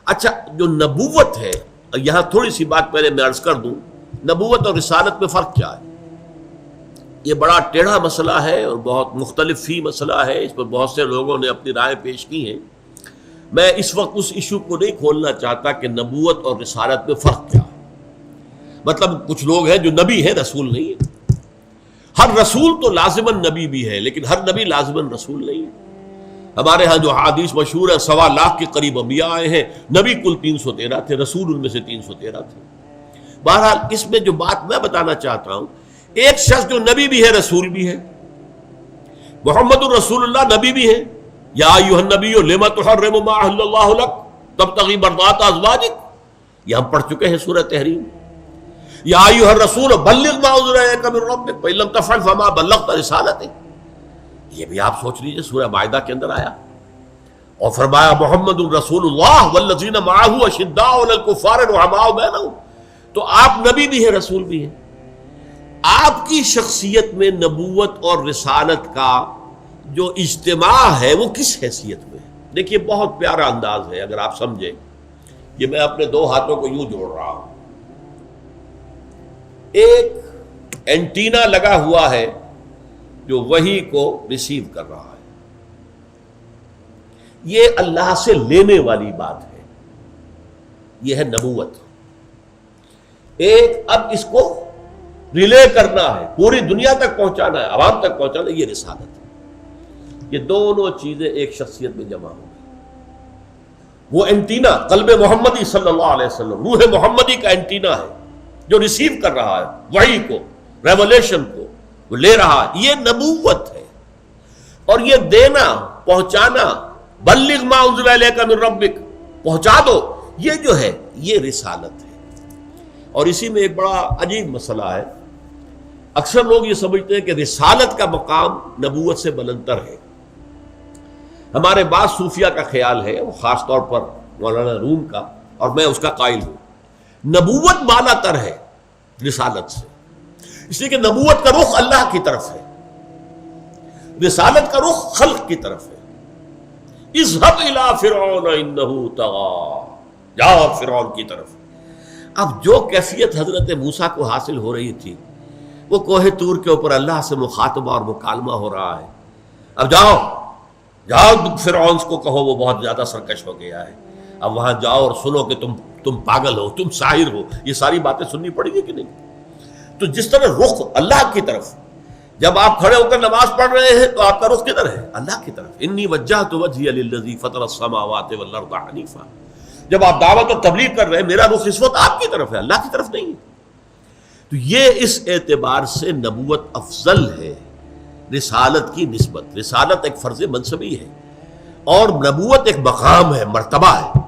اچھا، جو نبوت ہے، یہاں تھوڑی سی بات پہلے میں عرض کر دوں، نبوت اور رسالت میں فرق کیا ہے؟ یہ بڑا ٹیڑھا مسئلہ ہے اور بہت مختلف فی مسئلہ ہے، اس پر بہت سے لوگوں نے اپنی رائے پیش کی ہیں۔ میں اس وقت اس ایشو کو نہیں کھولنا چاہتا کہ نبوت اور رسالت میں فرق کیا ہے۔ مطلب کچھ لوگ ہیں جو نبی ہیں، رسول نہیں ہے۔ ہر رسول تو لازماً نبی بھی ہے، لیکن ہر نبی لازماً رسول نہیں ہے۔ ہمارے ہاں جو حدیث مشہور ہے، 1.25 لاکھ کے قریب انبیاء آئے ہیں، نبی کل 313 تھے، رسول ان میں سے 313 تھے۔ بہرحال اس میں جو بات میں بتانا چاہتا ہوں، ایک شخص جو نبی بھی ہے، رسول بھی ہے، محمد الرسول اللہ نبی بھی ہے۔ یا ایھا النبی لم تحرم ما احل اللہ لک تبتغی مرضات ازواجک، یہ ہم پڑھ چکے ہیں سورہ تحریم۔ یا ایھا الرسول بلغ ما انزل الیک من ربک فإن لم تفعل فما بلغت رسالتہ، یہ بھی آپ سوچ لیجئے سورہ مائدہ کے اندر آیا۔ اور فرمایا محمد الرسول اللہ والذین معہ اشداء علی الکفار رحماء بینہم، تو آپ نبی بھی ہیں، رسول بھی ہیں۔ آپ کی شخصیت میں نبوت اور رسالت کا جو اجتماع ہے وہ کس حیثیت میں ہے؟ دیکھیے بہت پیارا انداز ہے، اگر آپ سمجھیں، یہ میں اپنے دو ہاتھوں کو یوں جوڑ رہا ہوں، ایک اینٹینا لگا ہوا ہے جو وحی کو ریسیو کر رہا ہے، یہ اللہ سے لینے والی بات ہے، یہ ہے نبوت۔ ایک اب اس کو ریلے کرنا ہے، پوری دنیا تک پہنچانا ہے، عوام تک پہنچانا ہے، یہ رسالت ہے۔ یہ دونوں چیزیں ایک شخصیت میں جمع ہو گئی۔ وہ اینٹینا قلب محمدی صلی اللہ علیہ وسلم، روح محمدی کا اینٹینا ہے جو ریسیو کر رہا ہے وحی کو، ریولیشن کو، وہ لے رہا ہے، یہ نبوت ہے۔ اور یہ دینا، پہنچانا، بلغ ما انزل الیک من ربک، پہنچا دو، یہ جو ہے یہ رسالت ہے۔ اور اسی میں ایک بڑا عجیب مسئلہ ہے، اکثر لوگ یہ سمجھتے ہیں کہ رسالت کا مقام نبوت سے بلندتر ہے۔ ہمارے بعض صوفیہ کا خیال ہے، وہ خاص طور پر مولانا روم کا، اور میں اس کا قائل ہوں، نبوت بالا تر ہے رسالت سے، اس لیے کہ نبوت کا رخ اللہ کی طرف ہے، رسالت کا رخ خلق کی طرف ہے۔ اذهب الى فرعون انه طغى، جاؤ فرعون کی طرف۔ اب جو کیفیت حضرت موسیٰ کو حاصل ہو رہی تھی، وہ کوہ طور کے اوپر اللہ سے مخاطبہ اور مکالمہ ہو رہا ہے، اب جاؤ فرعون کو کہو وہ بہت زیادہ سرکش ہو گیا ہے، اب وہاں جاؤ اور سنو کہ تم پاگل ہو، تم ساحر ہو، یہ ساری باتیں سننی پڑیں گی کہ نہیں؟ تو جس طرح رخ اللہ کی طرف، جب آپ کھڑے ہو کر نماز پڑھ رہے ہیں تو آپ کا رخ کدھر ہے؟ اللہ کی طرف۔ انی وجہت وجہی للذی فطر السماوات والارض حنیفا، جب آپ دعوت اور تبلیغ کر رہے ہیں، میرا رخ اس وقت آپ کی طرف ہے، اللہ کی طرف نہیں ہے۔ تو یہ اس اعتبار سے نبوت افضل ہے رسالت کی نسبت۔ رسالت ایک فرض منصبی ہے اور نبوت ایک مقام ہے، مرتبہ ہے۔